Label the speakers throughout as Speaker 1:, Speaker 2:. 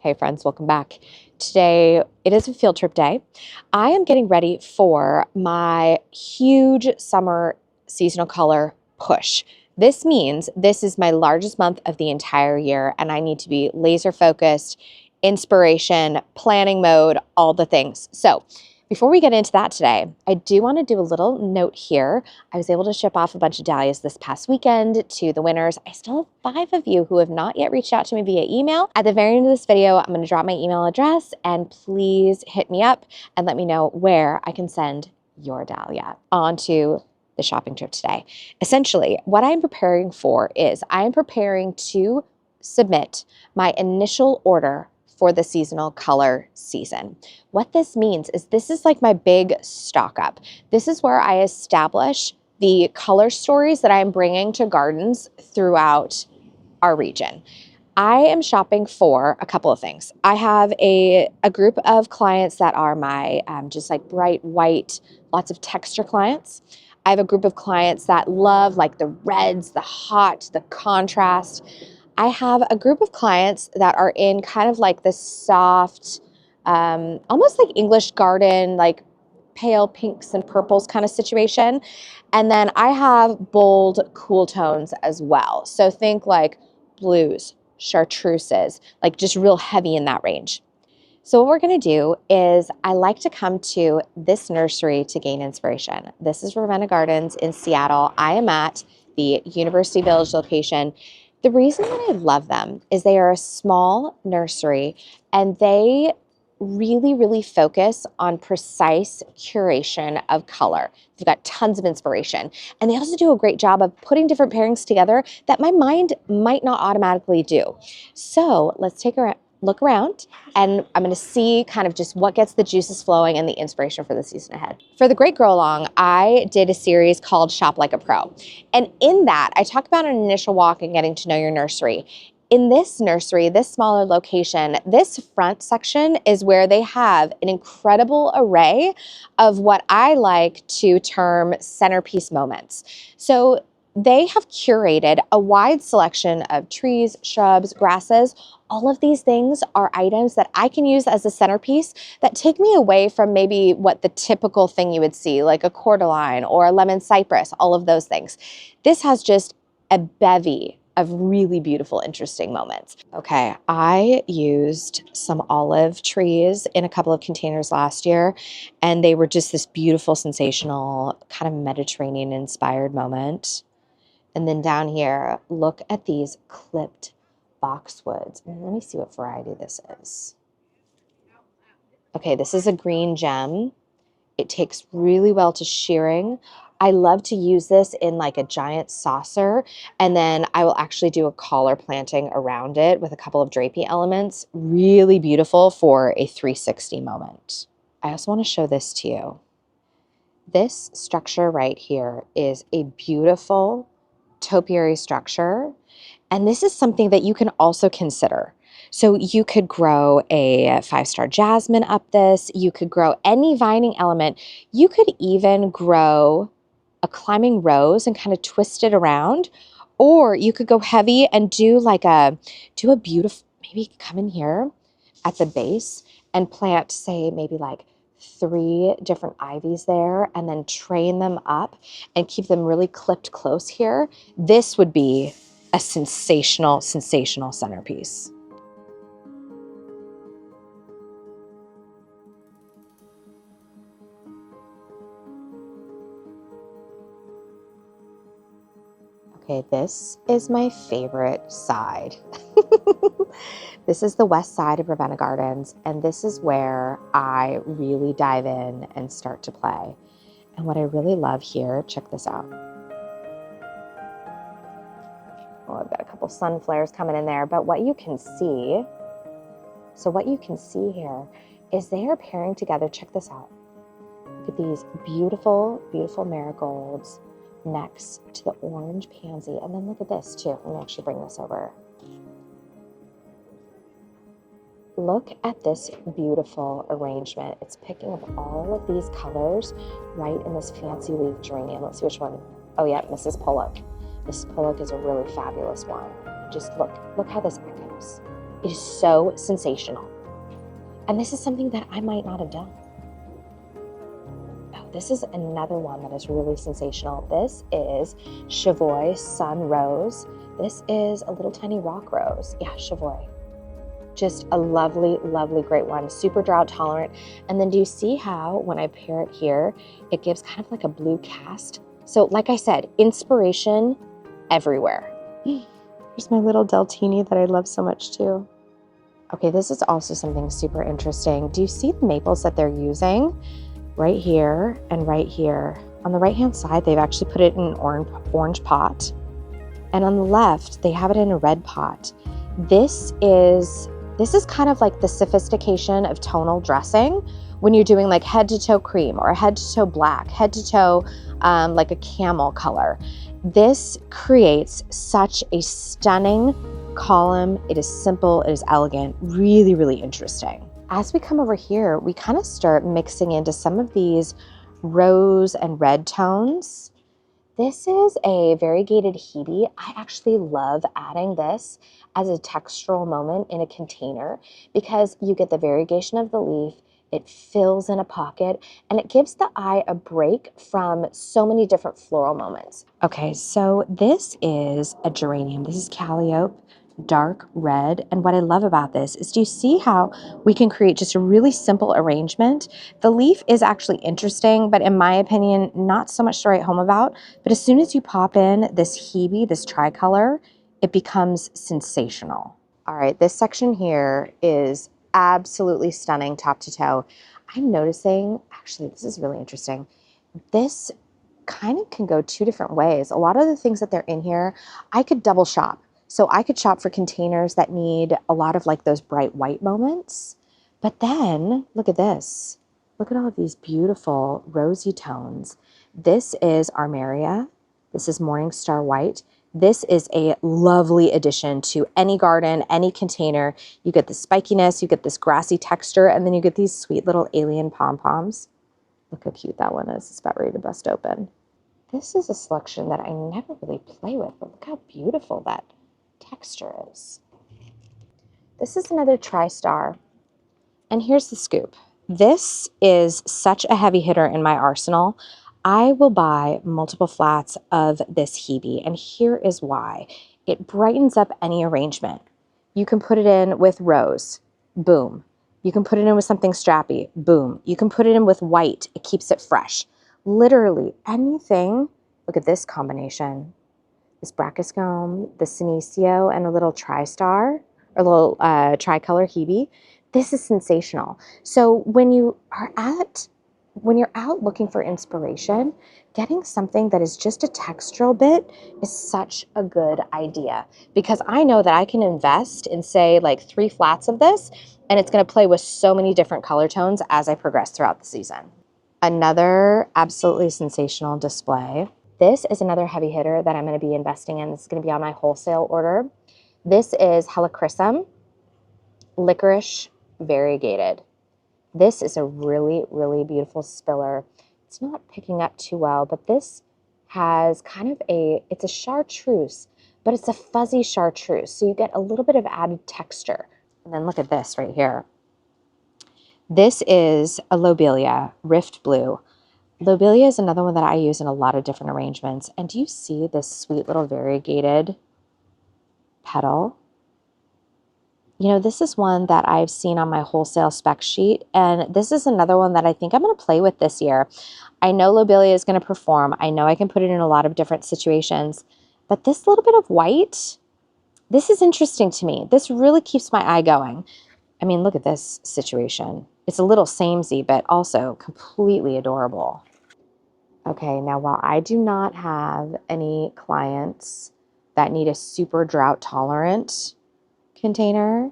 Speaker 1: Hey friends, welcome back. Today, it is a field trip day. I am getting ready for my huge summer seasonal color push. This means this is my largest month of the entire year and I need to be laser focused, inspiration, planning mode, all the things. So before we get into that today, I do want to do a little note here. I was able to ship off a bunch of dahlias this past weekend to the winners. I still have 5 of you who have not yet reached out to me via email. At the very end of this video, I'm going to drop my email address and please hit me up and let me know where I can send your dahlia onto the shopping trip today. Essentially, what I'm preparing for is I am preparing to submit my initial order for the seasonal color season. What this means is this is like my big stock up. This is where I establish the color stories that I'm bringing to gardens throughout our region. I am shopping for a couple of things. I have a group of clients that are my just like bright white, lots of texture clients. I have a group of clients that love like the reds, the hot, the contrast. I have a group of clients that are in kind of like this soft, almost like English garden, like pale pinks and purples kind of situation. And then I have bold, cool tones as well. So think like blues, chartreuses, like just real heavy in that range. So what we're going to do is I like to come to this nursery to gain inspiration. This is Ravenna Gardens in Seattle. I am at the University Village location. The reason that I love them is they are a small nursery and they really focus on precise curation of color. They've got tons of inspiration. And they also do a great job of putting different pairings together that my mind might not automatically do. So let's take a look around and I'm going to see kind of just what gets the juices flowing and the inspiration for the season ahead. For the Great Grow Along, I did a series called Shop Like a Pro. And in that, I talk about an initial walk and getting to know your nursery. In this nursery, this smaller location, this front section is where they have an incredible array of what I like to term centerpiece moments. So they have curated a wide selection of trees, shrubs, grasses. All of these things are items that I can use as a centerpiece that take me away from maybe what the typical thing you would see, like a cordyline or a lemon cypress, all of those things. This has just a bevy of really beautiful, interesting moments. Okay, I used some olive trees in a couple of containers last year, and they were just this beautiful, sensational, kind of Mediterranean-inspired moment. And then down here, look at these clipped boxwoods. Let me see what variety this is. Okay, this is a green gem. It takes really well to shearing. I love to use this in like a giant saucer, and then I will actually do a collar planting around it with a couple of drapey elements. Really beautiful for a 360 moment. I also want to show this to you. This structure right here is a beautiful topiary structure. And this is something that you can also consider. So you could grow a 5-star jasmine up this. You could grow any vining element. You could even grow a climbing rose and kind of twist it around. Or you could go heavy and do a beautiful, maybe come in here at the base and plant, say, maybe like 3 different ivies there and then train them up and keep them really clipped close here. This would be a sensational centerpiece. Okay, this is my favorite side. This is the west side of Ravenna Gardens, and this is where I really dive in and start to play. And what I really love here, check this out. Oh, I've got a couple sun flares coming in there, but what you can see, here is they are pairing together, check this out. Look at these beautiful marigolds next to the orange pansy. And then look at this too. Let me actually bring this over. Look at this beautiful arrangement. It's picking up all of these colors right in this fancy leaf geranium. Let's see which one. Oh yeah, Mrs. Pollock. Mrs. Pollock is a really fabulous one. Just look how this echoes. It is so sensational. And this is something that I might not have done. Oh, this is another one that is really sensational. This is Chavoy Sun Rose. This is a little tiny rock rose. Yeah, Chavoy. Just a lovely, lovely, great one. Super drought tolerant. And then do you see how when I pair it here, it gives kind of like a blue cast? So like I said, inspiration everywhere. Here's my little Deltini that I love so much too. Okay, this is also something super interesting. Do you see the maples that they're using right here and right here? On the right-hand side, they've actually put it in an orange pot. And on the left, they have it in a red pot. This is kind of like the sophistication of tonal dressing when you're doing like head to toe cream or head to toe black, head to toe like a camel color. This creates such a stunning column. It is simple, it is elegant, really, really interesting. As we come over here, we kind of start mixing into some of these rose and red tones. This is a variegated Hebe. I actually love adding this as a textural moment in a container because you get the variegation of the leaf, it fills in a pocket, and it gives the eye a break from so many different floral moments. Okay, so this is a geranium. This is Calliope, dark red. And what I love about this is, do you see how we can create just a really simple arrangement? The leaf is actually interesting, but in my opinion, not so much to write home about. But as soon as you pop in this Hebe, this tricolor, it becomes sensational. All right, this section here is absolutely stunning top to toe. I'm noticing, actually, this is really interesting. This kind of can go two different ways. A lot of the things that they're in here, I could double shop. So I could shop for containers that need a lot of like those bright white moments. But then look at this. Look at all of these beautiful rosy tones. This is Armeria. This is Morning Star White. This is a lovely addition to any garden, any container. You get the spikiness, you get this grassy texture, and then you get these sweet little alien pom-poms. Look how cute that one is. It's about ready to bust open. This is a selection that I never really play with, but look how beautiful that texture is. This is another TriStar. And here's the scoop. This is such a heavy hitter in my arsenal. I will buy multiple flats of this Hebe, and here is why. It brightens up any arrangement. You can put it in with rose, boom. You can put it in with something strappy, boom. You can put it in with white, it keeps it fresh. Literally anything. Look at this combination. This Brachyscome, the Senecio, and a little TriStar, or a little tricolor Hebe. This is sensational. So when you're out looking for inspiration, getting something that is just a textural bit is such a good idea, because I know that I can invest in, say, like 3 flats of this, and it's going to play with so many different color tones as I progress throughout the season. Another absolutely sensational display. This is another heavy hitter that I'm going to be investing in. This is going to be on my wholesale order. This is Helichrysum Licorice Variegated. This is a really, really beautiful spiller. It's not picking up too well, but this has kind of it's a chartreuse, but it's a fuzzy chartreuse. So you get a little bit of added texture. And then look at this right here. This is a Lobelia, Rift Blue. Lobelia is another one that I use in a lot of different arrangements. And do you see this sweet little variegated petal? You know, this is one that I've seen on my wholesale spec sheet, and this is another one that I think I'm going to play with this year. I know Lobelia is going to perform. I know I can put it in a lot of different situations, but this little bit of white, this is interesting to me. This really keeps my eye going. I mean, look at this situation. It's a little samey, but also completely adorable. Okay, now while I do not have any clients that need a super drought tolerant container,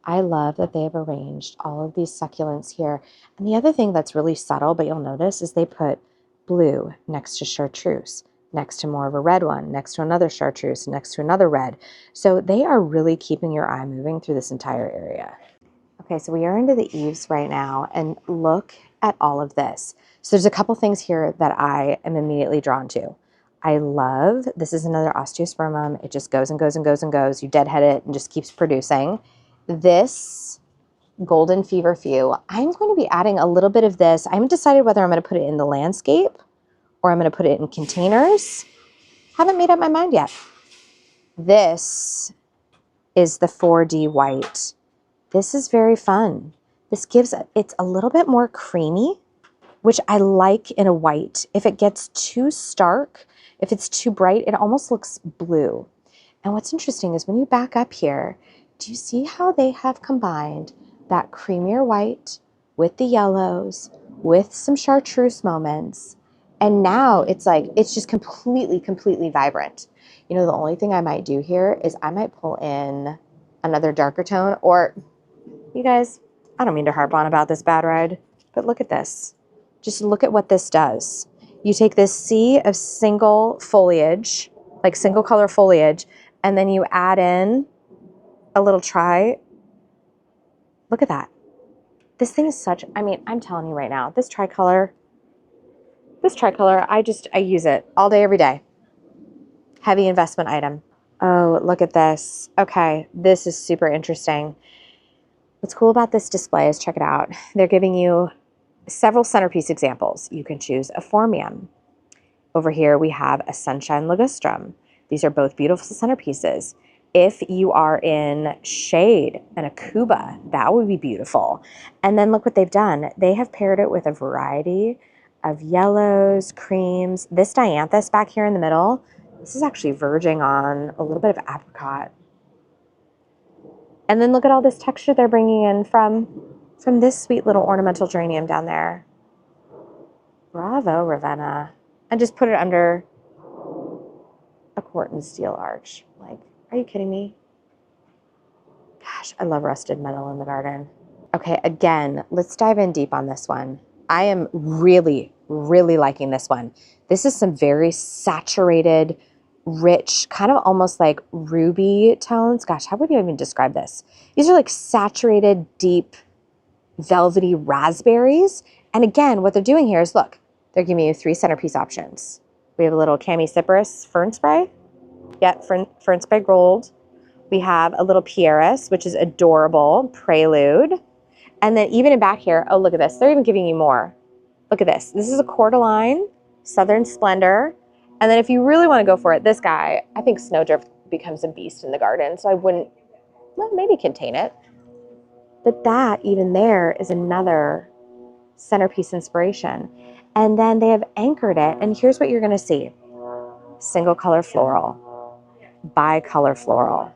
Speaker 1: I love that they have arranged all of these succulents here. And the other thing that's really subtle, but you'll notice, is they put blue next to chartreuse, next to more of a red one, next to another chartreuse, next to another red. So they are really keeping your eye moving through this entire area. Okay, so we are into the eaves right now, and look at all of this. So there's a couple things here that I am immediately drawn to. I love, this is another osteospermum. It just goes and goes and goes and goes. You deadhead it and just keeps producing. this golden feverfew, I'm going to be adding a little bit of this. I haven't decided whether I'm going to put it in the landscape or I'm going to put it in containers. Haven't made up my mind yet. This is the 4D white. This is very fun. This gives, it's a little bit more creamy, which I like in a white. If it gets too stark, if it's too bright, it almost looks blue. And what's interesting is when you back up here, do you see how they have combined that creamier white with the yellows, with some chartreuse moments? And now it's like, it's just completely vibrant. You know, the only thing I might do here is I might pull in another darker tone, or you guys, I don't mean to harp on about this bad ride, but look at this. Just look at what this does. You take this sea of single foliage, like single color foliage, and then you add in a little look at that. This thing is such, I mean, I'm telling you right now, this tricolor, I use it all day, every day. Heavy investment item. Oh, look at this. Okay, this is super interesting. What's cool about this display is, check it out. They're giving you several centerpiece examples. You can choose a phormium. Over here, we have a sunshine ligustrum. These are both beautiful centerpieces. If you are in shade and a Cuba, that would be beautiful. And then look what they've done. They have paired it with a variety of yellows, creams. This dianthus back here in the middle, this is actually verging on a little bit of apricot. And then look at all this texture they're bringing in from this sweet little ornamental geranium down there. Bravo, Ravenna. And just put it under a Corten steel arch. Like, are you kidding me? Gosh, I love rusted metal in the garden. Okay, again, let's dive in deep on this one. I am really liking this one. This is some very saturated, rich, kind of almost like ruby tones. Gosh, how would you even describe this? These are like saturated, deep, velvety raspberries. And again, what they're doing here is, look, they're giving you 3 centerpiece options. We have a little Camicyparis fern spray. Yeah, fern spray gold. We have a little Pieris, which is adorable, Prelude. And then even in back here, oh, look at this. They're even giving you more. Look at this. This is a Cordyline, Southern Splendor. And then if you really want to go for it, this guy, I think Snowdrift becomes a beast in the garden. So I wouldn't, well, maybe contain it. But that even there is another centerpiece inspiration. And then they have anchored it. And here's what you're going to see. Single color floral, bicolor floral,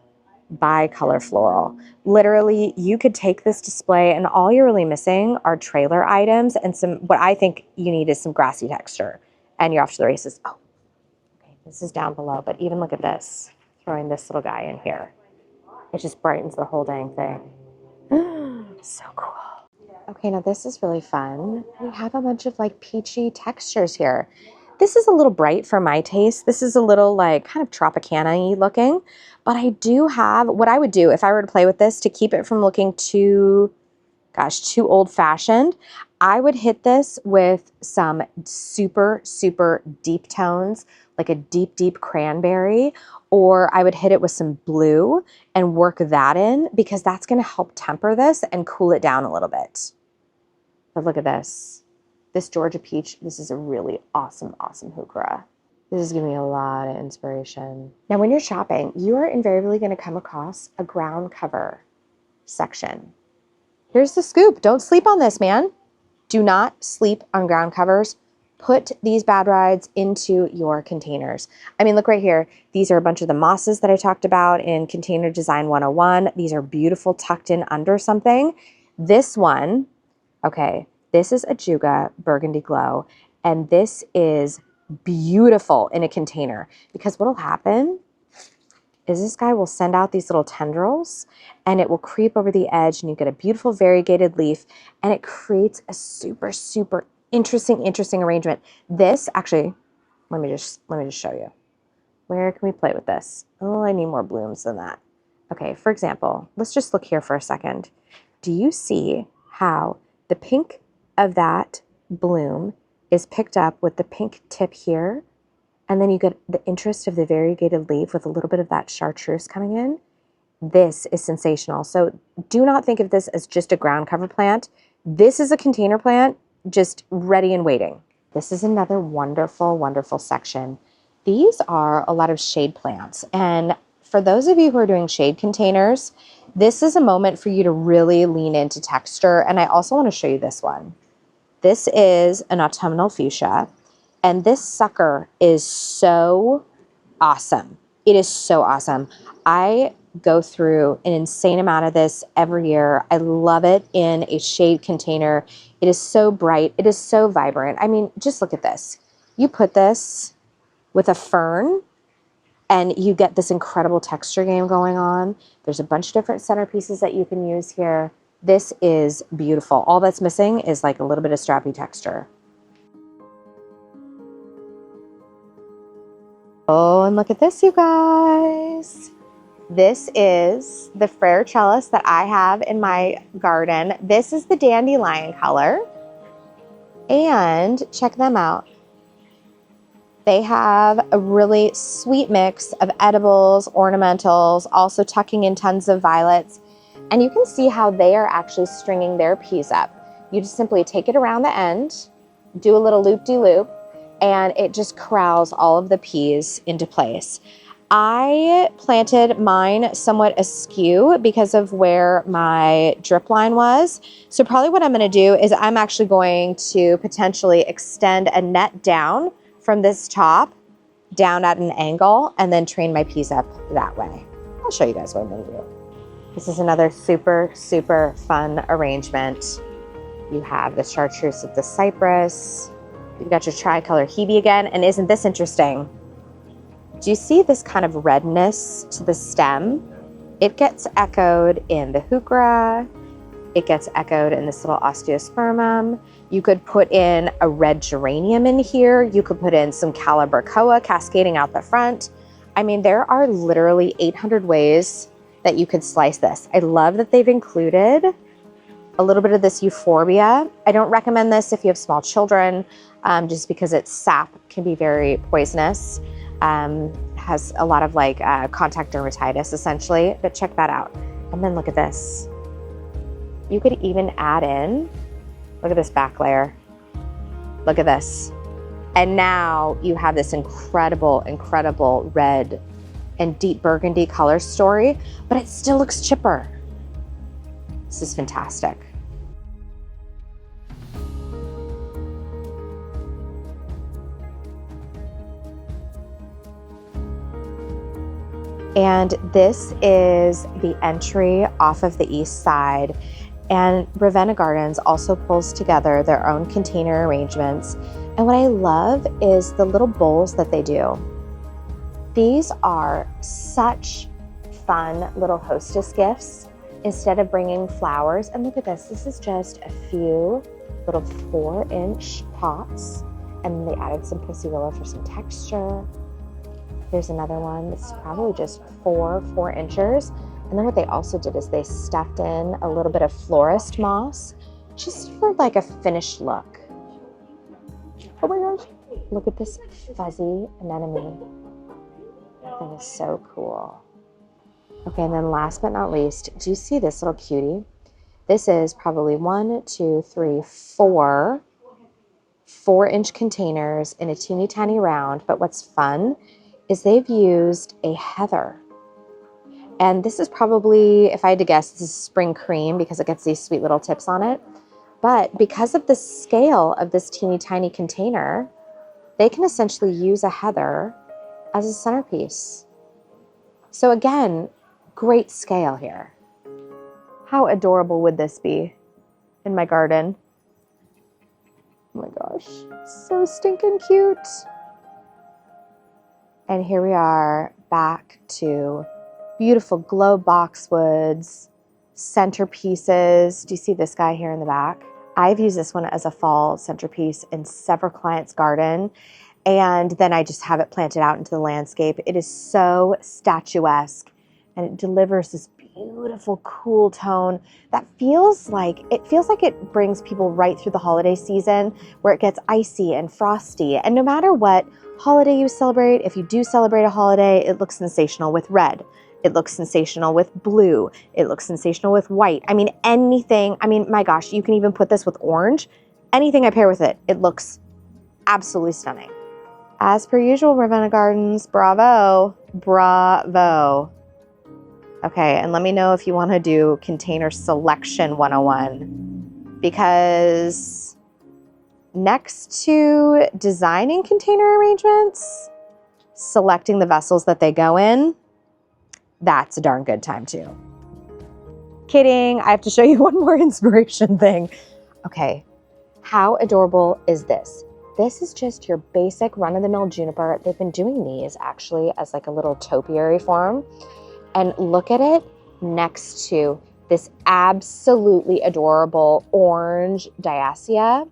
Speaker 1: bicolor floral. Literally, you could take this display and all you're really missing are trailer items and some, what I think you need is some grassy texture. And you're off to the races. Oh, okay, this is down below, but even look at this. Throwing this little guy in here. It just brightens the whole dang thing. So cool. Okay, now this is really fun. We have a bunch of like peachy textures here. This is a little bright for my taste. This is a little like kind of Tropicana-y looking, but I do have, what I would do if I were to play with this to keep it from looking too, gosh, too old-fashioned, I would hit this with some super deep tones, like a deep cranberry, or I would hit it with some blue and work that in because that's gonna help temper this and cool it down a little bit. But look at this. This Georgia peach, this is a really awesome heuchera. This is giving me a lot of inspiration. Now, when you're shopping, you are invariably gonna come across a ground cover section. Here's the scoop. Don't sleep on this, man. Do not sleep on ground covers. Put these bad rides into your containers. I mean, look right here. These are a bunch of the mosses that I talked about in Container Design 101. These are beautiful, tucked in under something. This one, okay, this is a Juga Burgundy Glow, and this is beautiful in a container because what'll happen is this guy will send out these little tendrils and it will creep over the edge and you get a beautiful variegated leaf and it creates a super interesting arrangement. This actually, let me just show you. Where can we play with this? Oh, I need more blooms than that. Okay, for example, let's just look here for a second. Do you see how the pink of that bloom is picked up with the pink tip here? And then you get the interest of the variegated leaf with a little bit of that chartreuse coming in. This is sensational. So do not think of this as just a ground cover plant. This is a container plant, just ready and waiting. This is another wonderful, wonderful section. These are a lot of shade plants. And for those of you who are doing shade containers, this is a moment for you to really lean into texture. And I also want to show you this one. This is an autumnal fuchsia. And this sucker is so awesome. It is so awesome. I go through an insane amount of this every year. I love it in a shade container. It is so bright. It is so vibrant. I mean, just look at this. You put this with a fern and you get this incredible texture game going on. There's a bunch of different centerpieces that you can use here. This is beautiful. All that's missing is like a little bit of strappy texture. Oh, and look at this, you guys. This is the Freyer Trellis that I have in my garden. This is the dandelion color. And check them out. They have a really sweet mix of edibles, ornamentals, also tucking in tons of violets. And you can see how they are actually stringing their peas up. You just simply take it around the end, do a little loop-de-loop, and it just corrals all of the peas into place. I planted mine somewhat askew because of where my drip line was. So probably what I'm going to do is I'm actually going to potentially extend a net down from this top down at an angle and then train my peas up that way. I'll show you guys what I'm going to do. This is another super, super fun arrangement. You have the chartreuse of the cypress. You've got your tricolor hebe again. And isn't this interesting? Do you see this kind of redness to the stem? It gets echoed in the heuchera. It gets echoed in this little osteospermum. You could put in a red geranium in here. You could put in some calibrachoa cascading out the front. I mean, there are literally 800 ways that you could slice this. I love that they've included a little bit of this euphorbia. I don't recommend this if you have small children, just because its sap can be very poisonous. Has a lot of like contact dermatitis essentially, but check that out. And then look at this. You could even add in, look at this back layer. Look at this. And now you have this incredible, incredible red and deep burgundy color story, but it still looks chipper. This is fantastic. And this is the entry off of the east side. And Ravenna Gardens also pulls together their own container arrangements. And what I love is the little bowls that they do. These are such fun little hostess gifts instead of bringing flowers. And look at this. This is just a few little 4-inch pots. And they added some pussy willow for some texture. Here's another one that's probably just 4 inches. And then what they also did is they stuffed in a little bit of florist moss, just for like a finished look. Oh my gosh, look at this fuzzy anemone. That is so cool. Okay, and then last but not least, do you see this little cutie? This is probably 1, 2, 3, 4 4-inch containers in a teeny tiny round. But what's fun is they've used a heather. And this is probably, if I had to guess, this is spring cream because it gets these sweet little tips on it. But because of the scale of this teeny tiny container, they can essentially use a heather as a centerpiece. So again, great scale here. How adorable would this be in my garden? Oh my gosh, so stinking cute. And here we are back to beautiful globe boxwoods, centerpieces. Do you see this guy here in the back? I've used this one as a fall centerpiece in several clients' garden, and then I just have it planted out into the landscape. It is so statuesque, and it delivers this beautiful, cool tone that feels like it brings people right through the holiday season where it gets icy and frosty. And no matter what holiday you celebrate, if you do celebrate a holiday, it looks sensational with red. It looks sensational with blue. It looks sensational with white. I mean, anything. I mean, my gosh, you can even put this with orange. Anything I pair with it, it looks absolutely stunning. As per usual, Ravenna Gardens, bravo, bravo. Okay, and let me know if you want to do container selection 101, because next to designing container arrangements, selecting the vessels that they go in, that's a darn good time too. Kidding, I have to show you one more inspiration thing. Okay, how adorable is this? This is just your basic run-of-the-mill juniper. They've been doing these actually as like a little topiary form. And look at it next to this absolutely adorable orange diacia.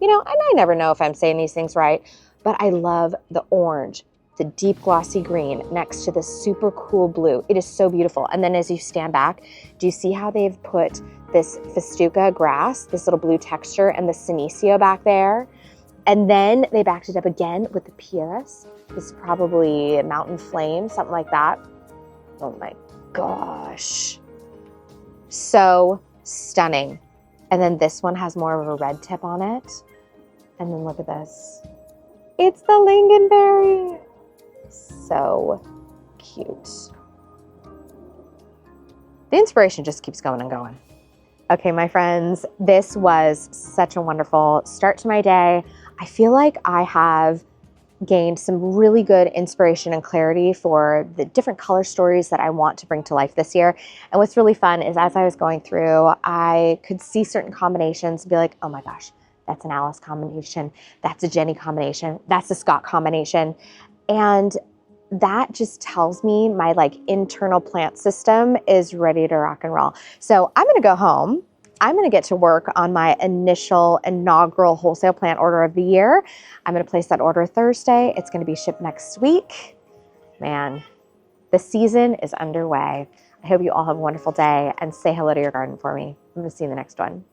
Speaker 1: You know, and I never know if I'm saying these things right, but I love the orange, the deep glossy green next to this super cool blue. It is so beautiful. And then as you stand back, do you see how they've put this festuca grass, this little blue texture, and the senecio back there? And then they backed it up again with the pieris. This is probably mountain flame, something like that. Oh my gosh. So stunning. And then this one has more of a red tip on it. And then look at this. It's the lingonberry. So cute. The inspiration just keeps going and going. Okay, my friends, this was such a wonderful start to my day. I feel like I have gained some really good inspiration and clarity for the different color stories that I want to bring to life this year. And what's really fun is as I was going through, I could see certain combinations and be like, oh my gosh, that's an Alice combination. That's a Jenny combination. That's a Scott combination. And that just tells me my like internal plant system is ready to rock and roll. So I'm going to go home. I'm going to get to work on my inaugural wholesale plant order of the year. I'm going to place that order Thursday. It's going to be shipped next week. Man, the season is underway. I hope you all have a wonderful day and say hello to your garden for me. I'm going to see you in the next one.